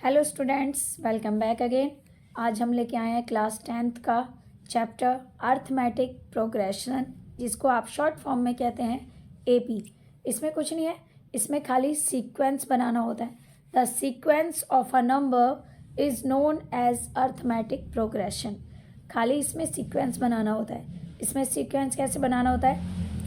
Hello students, welcome back again. आज हम लेके आए हैं क्लास 10th का चैप्टर अर्थमेटिक प्रोग्रेशन, जिसको आप शॉर्ट फॉर्म में कहते हैं एपी। इसमें कुछ नहीं है, इसमें खाली सीक्वेंस बनाना होता है। The sequence of a number is known as arithmetic progression. खाली इसमें सीक्वेंस बनाना होता है। इसमें सीक्वेंस कैसे बनाना होता है?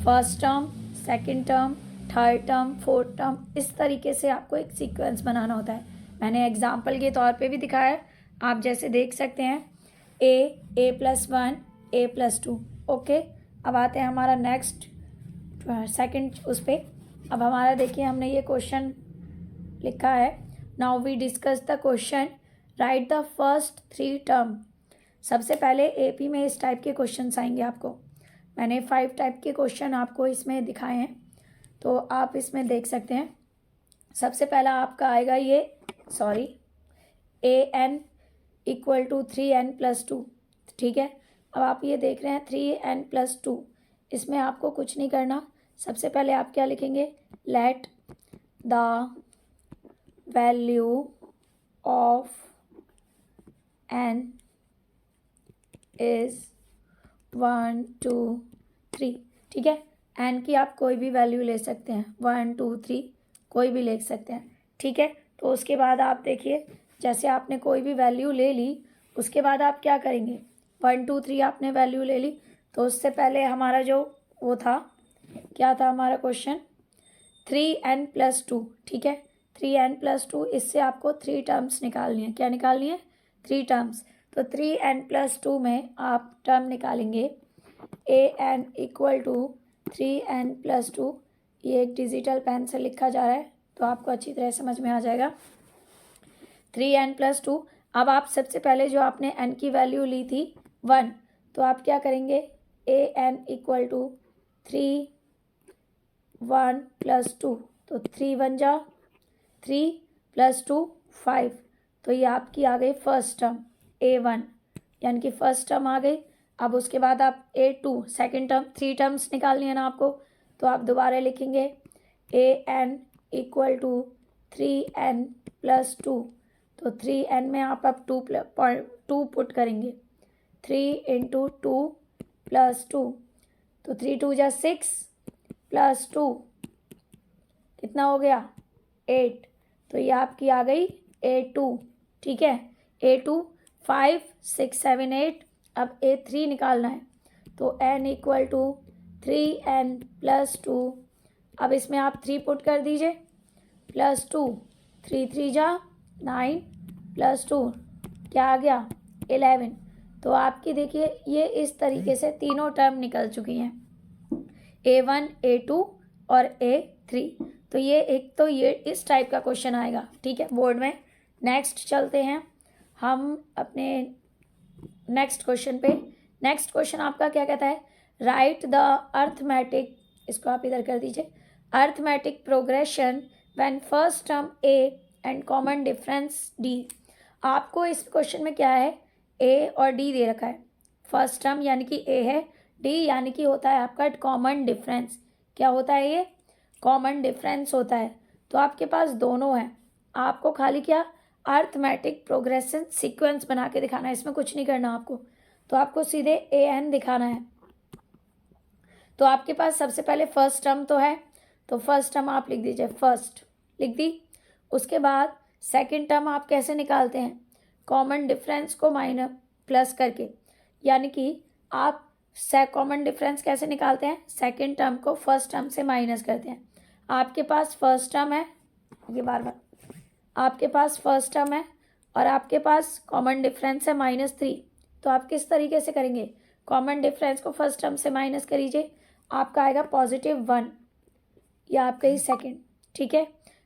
First term, second term, third term, fourth term, इस तरीके से आपको एक सीक्वेंस बनाना होता है। मैंने एग्जाम्पल के तौर पे भी दिखाया है, आप जैसे देख सकते हैं a+1 a+2। ओके, अब आते हैं हमारा नेक्स्ट सेकंड उस पर। अब हमारा देखिए, हमने ये क्वेश्चन लिखा है। Now we discuss the question, write the first 3 term. सबसे पहले एपी में इस टाइप के क्वेश्चन आएंगे आपको। मैंने 5 टाइप के क्वेश्चन आपको इसमें दिखाए हैं, तो आप इसमें देख सकते हैं। सबसे पहला आपका आएगा ये an = 3n+2। ठीक है, अब आप ये देख रहे हैं 3n+2। इसमें आपको कुछ नहीं करना। सबसे पहले आप क्या लिखेंगे? Let the value of n is 1 2 3। ठीक है, n की आप कोई भी वैल्यू ले सकते हैं, 1 2 3 कोई भी ले सकते हैं। ठीक है, तो उसके बाद आप देखिए, जैसे आपने कोई भी वैल्यू ले ली, उसके बाद आप क्या करेंगे? 1 2 3 आपने वैल्यू ले ली, तो उससे पहले हमारा जो वो था, क्या था हमारा क्वेश्चन? 3n+2। ठीक है, 3n+2, इससे आपको 3 टर्म्स निकालनी है। क्या निकालनी है? 3 टर्म्स। तो 3n+2 में आप टर्म निकालेंगे an = 3n+2। ये एक डिजिटल पेन से लिखा जा रहा है, तो आपको अच्छी तरह समझ में आ जाएगा। 3n+2। अब आप सबसे पहले जो आपने n की वैल्यू ली थी 1, तो आप क्या करेंगे? an = 3 1 + 2, तो 3 1 जा 3 + 2 5। तो ये आपकी आ गई फर्स्ट टर्म a1, यानी कि फर्स्ट टर्म आ गई। अब उसके बाद आप a2 सेकेंड टर्म, 3 टर्म्स निकालनी है ना आपको, तो आप दोबारा लिखेंगे an = 3n+2। तो 3n में आप अब 2 पुट करेंगे। 3 × 2 + 2, तो 3 2 जा 6 + 2 कितना हो गया? 8। तो ये आपकी आ गई a2। ठीक है, a2 5 6 7 8। अब a3 निकालना है, तो n = 3n+2। अब इसमें आप 3 पुट कर दीजिए, +2 3 3 जा 9 + 2 क्या आ गया? 11। तो आपकी देखिए, ये इस तरीके से तीनों टर्म निकल चुकी हैं, a1 a2 और a3। तो ये एक, तो ये इस टाइप का क्वेश्चन आएगा। ठीक है, बोर्ड में। नेक्स्ट चलते हैं हम अपने नेक्स्ट क्वेश्चन पे। नेक्स्ट क्वेश्चन आपका क्या कहता है? राइट द अर्थमेटिक, इसको आप इधर कर दीजिए, arithmetic progression when first term a and common difference d। आपको इस क्वेश्चन में क्या है? a और d दे रखा है। फर्स्ट टर्म यानी कि a है, d यानी कि होता है आपका कॉमन डिफरेंस। क्या होता है ये? कॉमन डिफरेंस होता है। तो आपके पास दोनों हैं, आपको खाली क्या? अर्थमेटिक प्रोग्रेशन सीक्वेंस बना के दिखाना है। इसमें कुछ नहीं करना आपको, तो आपको सीधे an दिखाना है। तो आपके पास सबसे पहले फर्स्ट टर्म तो है, तो फर्स्ट टर्म आप लिख दीजिए, फर्स्ट लिख दी। उसके बाद सेकंड टर्म आप कैसे निकालते हैं? कॉमन डिफरेंस को माइनस प्लस करके, यानी कि आप कॉमन डिफरेंस कैसे निकालते हैं? सेकंड टर्म को फर्स्ट टर्म से माइनस करते हैं। आपके पास फर्स्ट टर्म है, ये बार आपके पास फर्स्ट टर्म है और आपके पास कॉमन डिफरेंस है -3। तो आप किस तरीके से करेंगे? कॉमन डिफरेंस को फर्स्ट टर्म से माइनस करीजिए, आपका आएगा +1, या आपका ही सेकेंड। ठीक है,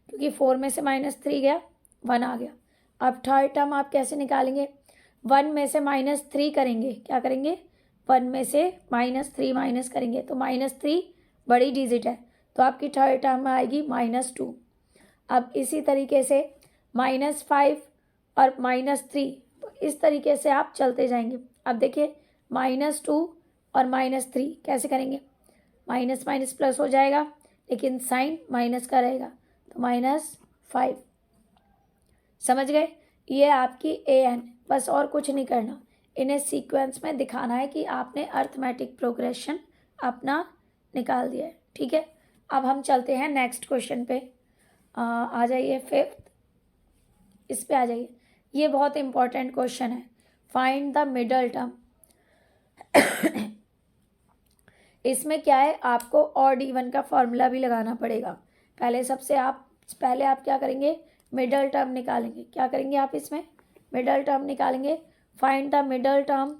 क्योंकि 4 में से -3 गया, 1 आ गया। अब थर्ड टर्म आप कैसे निकालेंगे? 1 में से -3 करेंगे। क्या करेंगे? 1 में से -3 माइनस करेंगे, तो -3 बड़ी डिजिट है, तो आपकी थर्ड टर्म में आएगी -2। अब इसी तरीके से -5 और -3, तो इस तरीके से आप चलते जाएंगे। अब देखिए, -2 और -3 कैसे करेंगे? माइनस माइनस प्लस हो जाएगा, लेकिन साइन माइनस का रहेगा, तो -5। समझ गए? ये आपकी ए एन, बस और कुछ नहीं करना, इन्हें सीक्वेंस में दिखाना है कि आपने अर्थमेटिक प्रोग्रेशन अपना निकाल दिया है। ठीक है, अब हम चलते हैं नेक्स्ट क्वेश्चन पे। आ जाइए फिफ्थ, इस पे आ जाइए। ये बहुत इंपॉर्टेंट क्वेश्चन है, फाइंड द मिडल टर्म। इसमें क्या है, आपको ऑड इवन का फॉर्मूला भी लगाना पड़ेगा। पहले आप क्या करेंगे, मिडल टर्म निकालेंगे। क्या करेंगे आप, इसमें मिडल टर्म निकालेंगे। Find the middle term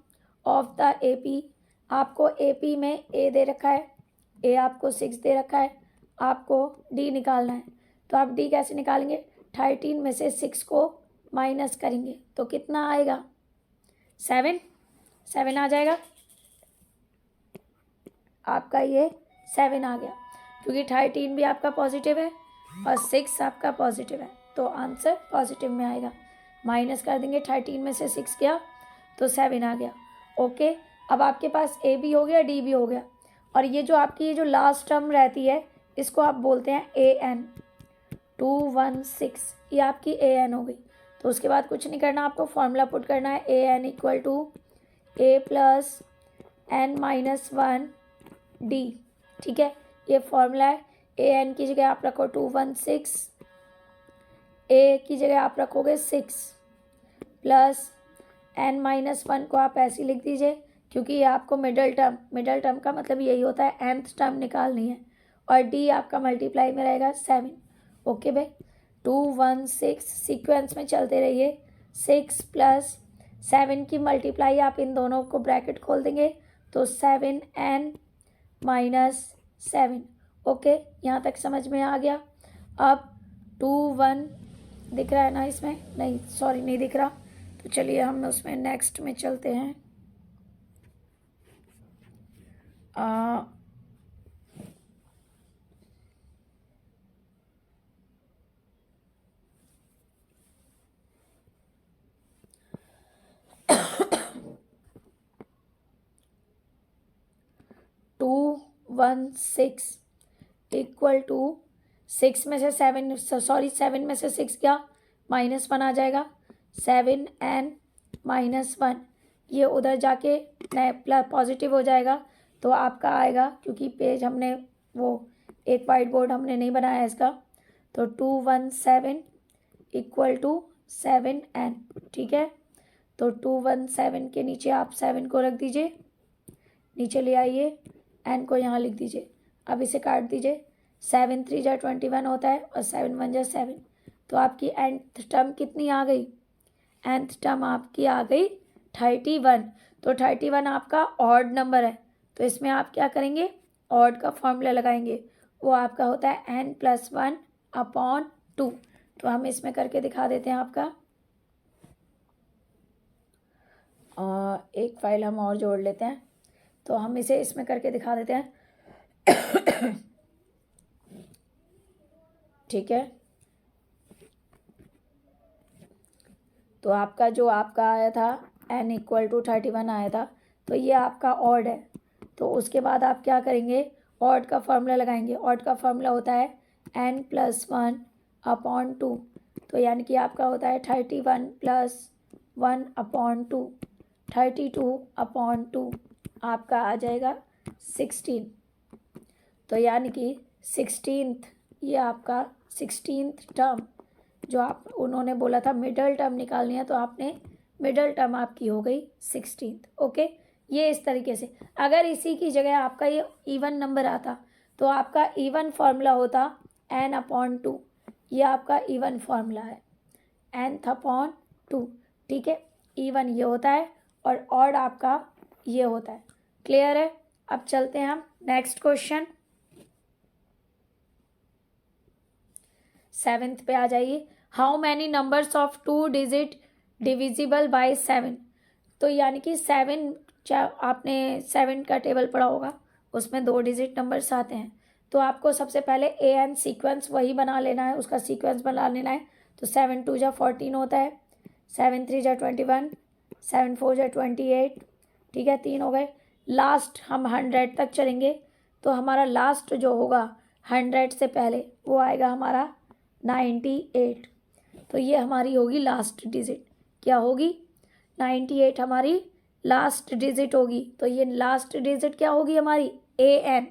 of the A P. आपको ए पी में ए दे रखा है, ए आपको 6 दे रखा है, आपको डी निकालना है। तो आप डी कैसे निकालेंगे, 13 में से 6 को माइनस करेंगे तो कितना आएगा, 7 आ जाएगा आपका, ये 7 आ गया, क्योंकि 13 भी आपका पॉजिटिव है और 6 आपका पॉजिटिव है, तो आंसर पॉजिटिव में आएगा। माइनस कर देंगे, 13 में से 6 गया तो 7 आ गया। ओके, अब आपके पास ए भी हो गया, डी भी हो गया, और ये जो आपकी ये जो लास्ट टर्म रहती है इसको आप बोलते हैं ए एन। 216 ये आपकी ए एन हो गई। तो उसके बाद कुछ नहीं करना, आपको फॉर्मूला पुट करना है, a n equal to a plus n minus 1 d. ठीक है, ये फॉर्मूला है। ए एन की जगह आप रखो 216, ए की जगह आप रखोगे 6 प्लस एन माइनस 1 को आप ऐसे लिख दीजिए, क्योंकि ये आपको मिडल टर्म का मतलब यही होता है, nth टर्म निकालनी है, और डी आपका मल्टीप्लाई में रहेगा 7। ओके भाई, 216 सीक्वेंस में चलते रहिए, 6 प्लस 7 की मल्टीप्लाई आप इन दोनों को ब्रैकेट खोल देंगे तो 7n माइनस 7। ओके, यहाँ तक समझ में आ गया। अब 21 दिख रहा है ना इसमें, नहीं सॉरी नहीं दिख रहा, तो चलिए हम उसमें नेक्स्ट में चलते हैं। 216 इक्वल टू 6 में से 7 में से 6 क्या, -1 आ जाएगा, 7n माइनस 1, ये उधर जाके प्लस पॉजिटिव हो जाएगा तो आपका आएगा, क्योंकि पेज हमने वो एक वाइट बोर्ड हमने नहीं बनाया इसका, तो 217 इक्वल टू 7n। ठीक है, तो 217 के नीचे आप 7 को रख दीजिए, नीचे ले आइए, n को यहाँ लिख दीजिए। अब इसे काट दीजिए, 7 3 जा 21 होता है और 7 1 जा 7, तो आपकी nth टर्म कितनी आ गई, nth टर्म आपकी आ गई 31। तो 31 आपका ऑड नंबर है, तो इसमें आप क्या करेंगे, ऑड का फॉर्मूला लगाएंगे, वो आपका होता है n+1/2। तो हम इसमें करके दिखा देते हैं आपका, एक फाइल हम और जोड़ लेते हैं, तो हम इसे इसमें करके दिखा देते हैं। ठीक है, तो आपका जो आपका आया था n इक्वल टू 31 आया था, तो ये आपका ऑड है, तो उसके बाद आप क्या करेंगे, ऑड का फॉर्मूला लगाएंगे। ऑड का फॉर्मूला होता है n+1/2, तो यानी कि आपका होता है 31 + 1/2, 32/2 आपका आ जाएगा 16। तो यानी कि 16th, ये आपका 16th टर्म जो आप उन्होंने बोला था मिडल टर्म निकालनी है, तो आपने मिडल टर्म आपकी हो गई 16th। ओके, ये इस तरीके से। अगर इसी की जगह आपका ये इवन नंबर आता तो आपका इवन फार्मूला होता n/2, ये आपका इवन फार्मूला है n/2। ठीक है, इवन ये होता है और ऑड आपका ये होता है। क्लियर है, अब चलते हैं हम नेक्स्ट क्वेश्चन, 7th पे आ जाइए। How many numbers of 2 digit divisible by 7। तो यानी कि 7, आपने 7 का टेबल पढ़ा होगा, उसमें 2 डिजिट नंबर्स आते हैं, तो आपको सबसे पहले ए एन सीक्वेंस वही बना लेना है, उसका सीक्वेंस बना लेना है। तो 7 2 जा 14 होता है, 7 3 जा 21, 7 4 जा 28। ठीक है, 3 हो गए। लास्ट हम 100 तक चलेंगे, तो हमारा लास्ट जो होगा 100 से पहले वो आएगा हमारा 98। तो ये हमारी होगी लास्ट डिजिट। क्या होगी? 98 हमारी लास्ट डिजिट होगी। तो ये लास्ट डिजिट क्या होगी हमारी? AN।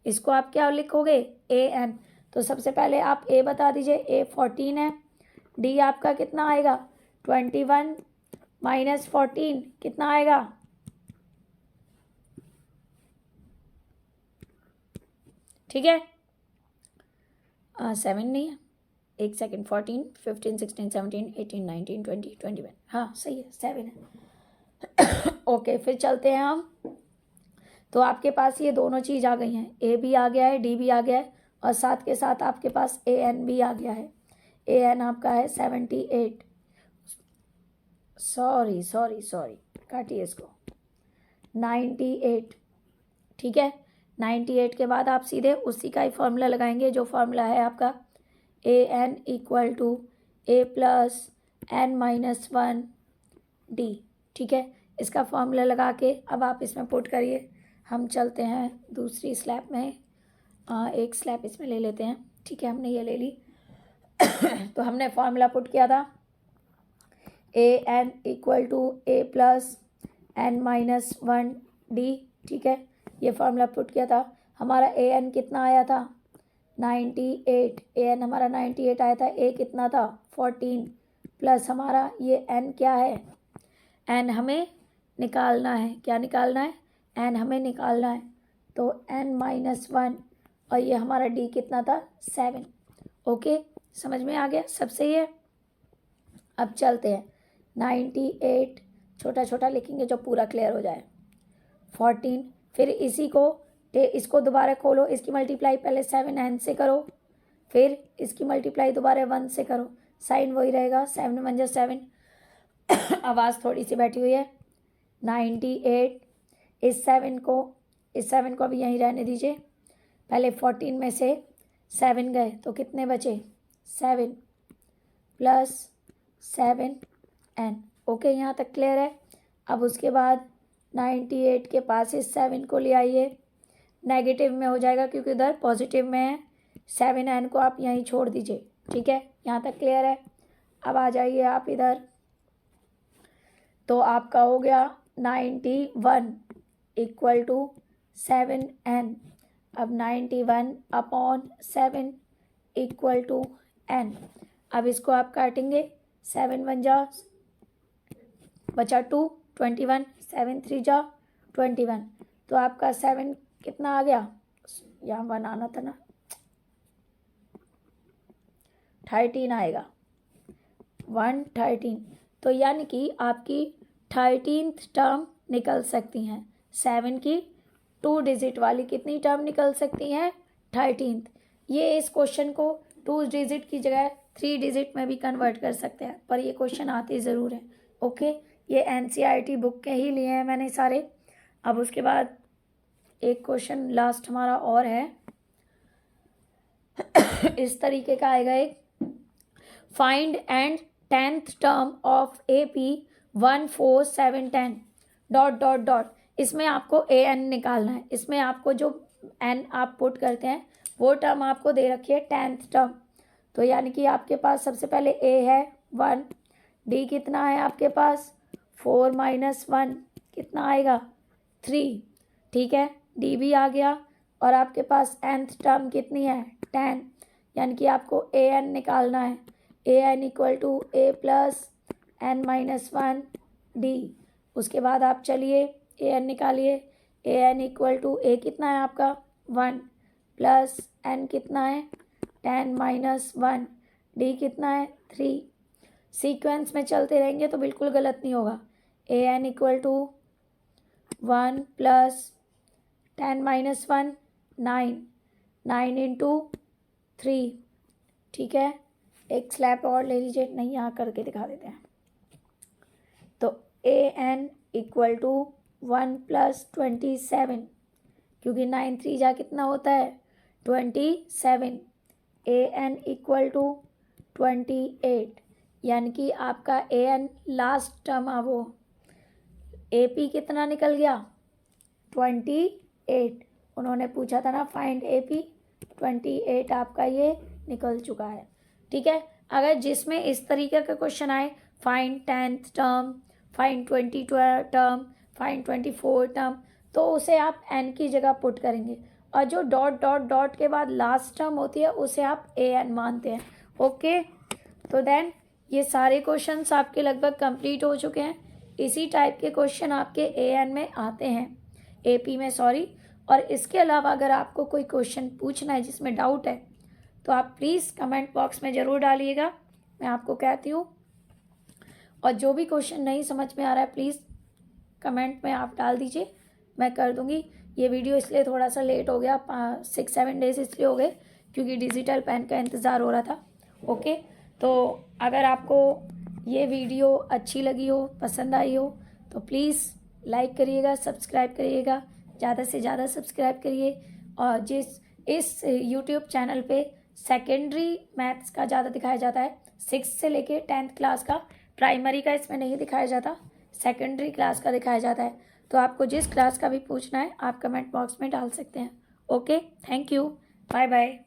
इसको आप क्या लिखोगे? AN। तो सबसे पहले आप A बता दीजिए। A 14 है। D आपका कितना आएगा? 21 माइनस 14 कितना आएगा? ठीक है, 7 नहीं है, एक सेकेंड। 14 15 16 17 18 19 20 21, हाँ सही है, 7 है। ओके, फिर चलते हैं हम। तो आपके पास ये दोनों चीज़ आ गई हैं, A भी आ गया है, D भी आ गया है, और साथ के साथ आपके पास AN भी आ गया है। AN आपका है 78। सॉरी सॉरी सॉरी, काटिए इसको। 98। ठीक है, 98 के बाद आप सीधे उसी का ही फॉर्मूला लगाएंगे जो फॉर्मूला है आपका AN equal to A plus N minus 1 D। ठीक है, इसका फॉर्मूला लगा के अब आप इसमें पुट करिए। हम चलते हैं दूसरी स्लैब में। एक स्लैब इसमें ले लेते हैं। ठीक है, हमने ये ले ली। तो हमने फॉर्मूला पुट किया था AN equal to A plus N minus 1 D। ठीक है, ये फॉर्मूला पुट किया था। हमारा AN कितना आया था? 98। AN हमारा 98 आया था। A कितना था? 14 प्लस हमारा ये N क्या है? N हमें निकालना है। क्या निकालना है? N हमें निकालना है। तो N माइनस 1, और ये हमारा D कितना था? 7। ओके, समझ में आ गया? सब सही है। अब चलते हैं 98 छोटा छोटा लिखेंगे जो पूरा क्लियर हो जाए। 14, फिर इसी को इसको दोबारा खोलो, इसकी मल्टीप्लाई पहले 7N से करो, फिर इसकी मल्टीप्लाई दोबारा 1 से करो, साइन वही रहेगा, 7 1 जा 7। आवाज़ थोड़ी सी बैठी हुई है। 98, इस 7 को अभी यहीं रहने दीजिए। पहले 14 में से 7 गए तो कितने बचे? 7 प्लस 7N। ओके, यहाँ तक क्लियर है। अब उसके बाद 98 के पास इस 7 को ले आइए, नेगेटिव में हो जाएगा क्योंकि उधर पॉजिटिव में है। 7N को आप यहीं छोड़ दीजिए। ठीक है, यहाँ तक क्लियर है। अब आ जाइए आप इधर, तो आपका हो गया 91 इक्वल टू 7N। अब 91 अपॉन 7 इक्वल टू N। अब इसको आप काटेंगे, 7 1 जा बचा 2, 21, 7 3 जा 21। तो आपका 7 कितना आ गया? यहाँ बनाना था ना, 13 आएगा। 113। तो यानी कि आपकी 13th टर्म निकल सकती हैं। 7 की 2 डिजिट वाली कितनी टर्म निकल सकती हैं? 13th। ये इस क्वेश्चन को 2 डिजिट की जगह 3 डिजिट में भी कन्वर्ट कर सकते हैं, पर ये क्वेश्चन आते ज़रूर हैं। ओके, ये NCERT बुक के ही लिए हैं मैंने सारे। अब उसके बाद एक क्वेश्चन लास्ट हमारा और है, इस तरीके का आएगा एक, find and 10th term of AP 1 4 7 10 dot dot dot. इसमें आपको AN निकालना है। इसमें आपको जो N आप पुट करते हैं वो टर्म आपको दे रखी है 10th टर्म। तो यानी कि आपके पास सबसे पहले A है 1, D कितना है आपके पास? 4 माइनस 1 कितना आएगा? 3। ठीक है, D भी आ गया, और आपके पास nth टर्म कितनी है? 10। यानी कि आपको AN निकालना है। AN equal to A plus N minus 1 D। उसके बाद आप चलिए AN निकालिए। AN इक्वल टू A कितना है आपका? 1 प्लस N कितना है? 10 माइनस 1। D कितना है? 3। सीक्वेंस में चलते रहेंगे तो बिल्कुल गलत नहीं होगा। AN equal to 1 plus 10 minus 1 9, 9 into 3। ठीक है, एक स्लैब और ले लीजिए, नहीं यहाँ करके दिखा देते हैं। तो AN इक्वल टू 1 प्लस 27, क्योंकि 9 3 जा कितना होता है? 27। AN इक्वल टू 28, यानी कि आपका AN लास्ट टर्म वो AP कितना निकल गया? 28। उन्होंने पूछा था ना फाइंड AP, 28 आपका ये निकल चुका है। ठीक है, अगर जिसमें इस तरीके का क्वेश्चन आए, find 10th term, find 20 term, find 24 term, तो उसे आप एन की जगह पुट करेंगे। और जो डॉट डॉट डॉट के बाद लास्ट टर्म होती है उसे आप ए एन मानते हैं। ओके, तो देन ये सारे क्वेश्चंस आपके लगभग कंप्लीट हो चुके हैं। इसी टाइप के क्वेश्चन आपके ए एन में आते हैं, एपी में सॉरी। और इसके अलावा अगर आपको कोई क्वेश्चन पूछना है जिसमें डाउट है तो आप प्लीज़ कमेंट बॉक्स में ज़रूर डालिएगा, मैं आपको कहती हूँ। और जो भी क्वेश्चन नहीं समझ में आ रहा है प्लीज़ कमेंट में आप डाल दीजिए, मैं कर दूँगी। ये वीडियो इसलिए थोड़ा सा लेट हो गया, 6-7 डेज इसलिए हो गए क्योंकि डिजिटल पेन का इंतज़ार हो रहा था। ओके, तो अगर आपको ये वीडियो अच्छी लगी हो, पसंद आई हो, तो प्लीज़ लाइक करिएगा, सब्सक्राइब करिएगा, ज़्यादा से ज़्यादा सब्सक्राइब करिए। और इस यूट्यूब चैनल पे सेकेंडरी मैथ्स का ज़्यादा दिखाया जाता है, 6 से लेके 10th क्लास का। प्राइमरी का इसमें नहीं दिखाया जाता, सेकेंडरी क्लास का दिखाया जाता है। तो आपको जिस क्लास का भी पूछना है आप कमेंट बॉक्स में डाल सकते हैं। Okay, thank you, bye bye.